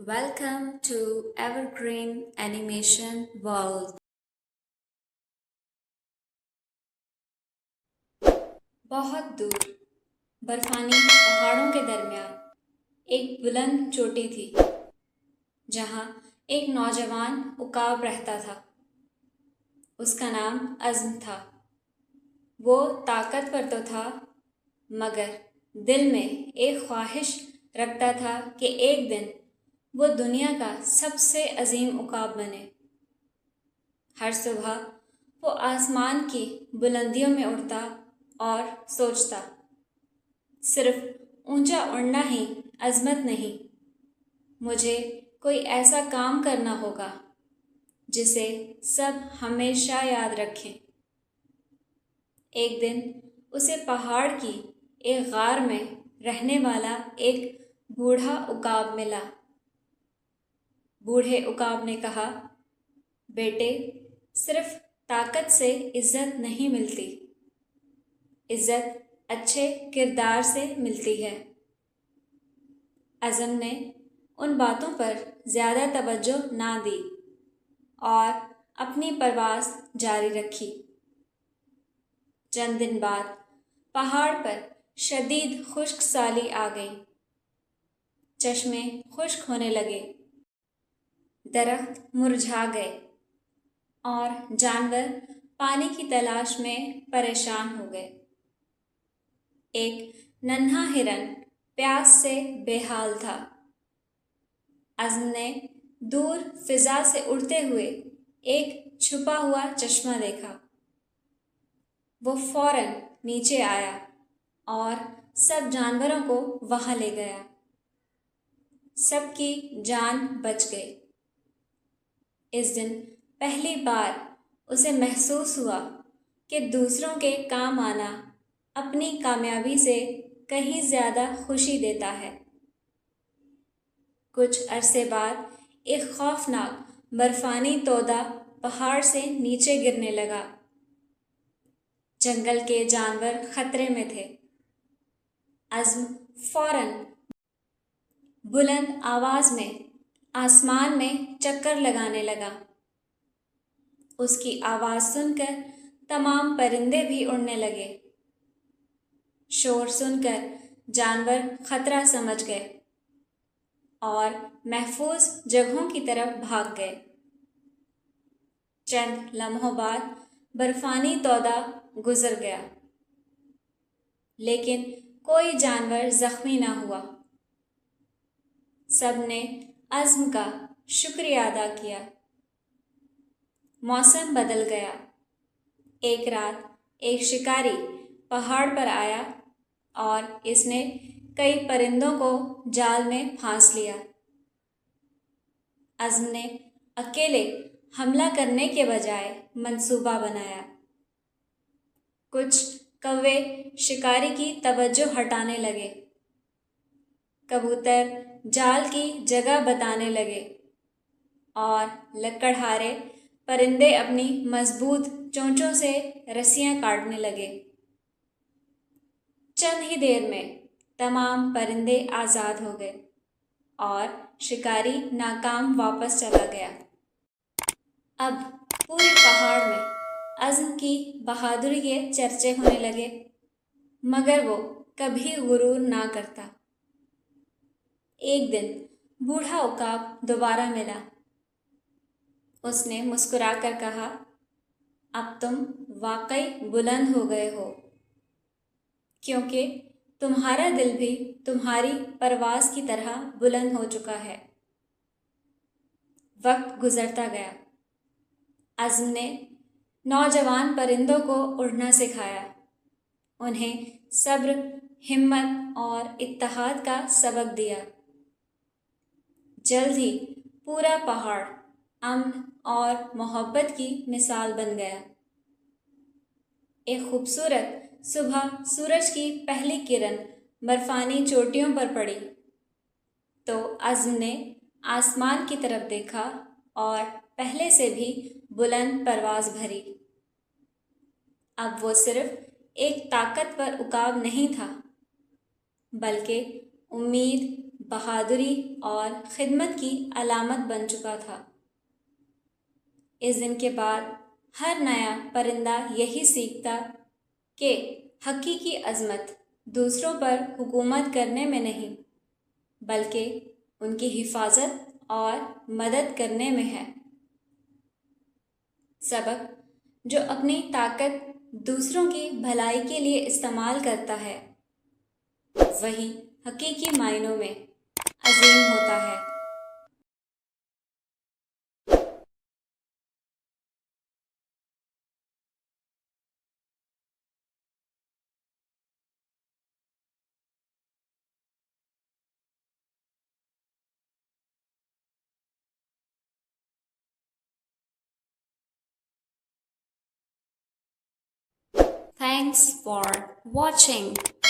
Welcome to Evergreen Animation World. बहुत दूर बर्फानी पहाड़ों के दरमियान एक बुलंद चोटी थी जहाँ एक नौजवान उकाब रहता था। उसका नाम अज़्म था। वो ताकतवर तो था मगर दिल में एक ख्वाहिश रखता था कि एक दिन वो दुनिया का सबसे अजीम उकाब बने। हर सुबह वो आसमान की बुलंदियों में उड़ता और सोचता, सिर्फ ऊंचा उड़ना ही अजमत नहीं, मुझे कोई ऐसा काम करना होगा जिसे सब हमेशा याद रखें। एक दिन उसे पहाड़ की एक गार में रहने वाला एक बूढ़ा उकाब मिला। बूढ़े उकाब ने कहा, बेटे, सिर्फ ताकत से इज्जत नहीं मिलती, इज्जत अच्छे किरदार से मिलती है। अज़्म ने उन बातों पर ज़्यादा तवज्जो ना दी और अपनी परवाज़ जारी रखी। चंद दिन बाद पहाड़ पर शदीद खुश्क साली आ गई। चश्मे खुश्क होने लगे, दरख्त मुरझा गए और जानवर पानी की तलाश में परेशान हो गए। एक नन्हा हिरन प्यास से बेहाल था। अज़्म ने दूर फिजा से उड़ते हुए एक छुपा हुआ चश्मा देखा। वो फौरन नीचे आया और सब जानवरों को वहां ले गया। सबकी जान बच गई। इस दिन पहली बार उसे महसूस हुआ कि दूसरों के काम आना अपनी कामयाबी से कहीं ज़्यादा खुशी देता है। कुछ अरसे बाद एक खौफनाक बर्फानी तोदा पहाड़ से नीचे गिरने लगा। जंगल के जानवर खतरे में थे। अज़्म फौरन बुलंद आवाज़ में आसमान में चक्कर लगाने लगा। उसकी आवाज़ सुनकर तमाम परिंदे भी उड़ने लगे। शोर सुनकर जानवर खतरा समझ गए और महफूज जगहों की तरफ भाग गए। चंद लम्हों बाद बर्फानी तौदा गुजर गया, लेकिन कोई जानवर जख्मी ना हुआ। सब ने अज़्म का शुक्रिया अदा किया। मौसम बदल गया। एक रात एक शिकारी पहाड़ पर आया और इसने कई परिंदों को जाल में फांस लिया। अज़्म ने अकेले हमला करने के बजाय मंसूबा बनाया। कुछ कौवे शिकारी की तवज्जो हटाने लगे। कबूतर जाल की जगह बताने लगे और लकड़हारे परिंदे अपनी मजबूत चोंचों से रस्सियां काटने लगे। चंद ही देर में तमाम परिंदे आज़ाद हो गए और शिकारी नाकाम वापस चला गया। अब पूरे पहाड़ में अज़्म की बहादुरी के चर्चे होने लगे, मगर वो कभी गुरूर ना करता। एक दिन बूढ़ा उकाब दोबारा मिला। उसने मुस्कुराकर कहा, अब तुम वाकई बुलंद हो गए हो, क्योंकि तुम्हारा दिल भी तुम्हारी परवाज़ की तरह बुलंद हो चुका है। वक्त गुजरता गया। अज़्म ने नौजवान परिंदों को उड़ना सिखाया, उन्हें सब्र, हिम्मत और इत्तेहाद का सबक दिया। जल्द ही पूरा पहाड़ अमन और मोहब्बत की मिसाल बन गया। एक खूबसूरत सुबह सूरज की पहली किरण बर्फानी चोटियों पर पड़ी तो अज़्म ने आसमान की तरफ देखा और पहले से भी बुलंद परवाज़ भरी। अब वो सिर्फ एक ताकतवर उकाब नहीं था, बल्कि उम्मीद, بہادری اور خدمت کی علامت بن چکا تھا۔ اس دن کے بعد ہر نیا پرندہ یہی سیکھتا کہ حقیقی عظمت دوسروں پر حکومت کرنے میں نہیں بلکہ ان کی حفاظت اور مدد کرنے میں ہے۔ سبق: جو اپنی طاقت دوسروں کی بھلائی کے لیے استعمال کرتا ہے وہی حقیقی معنوں میں عظیم ہوتا ہے۔ Thanks for watching.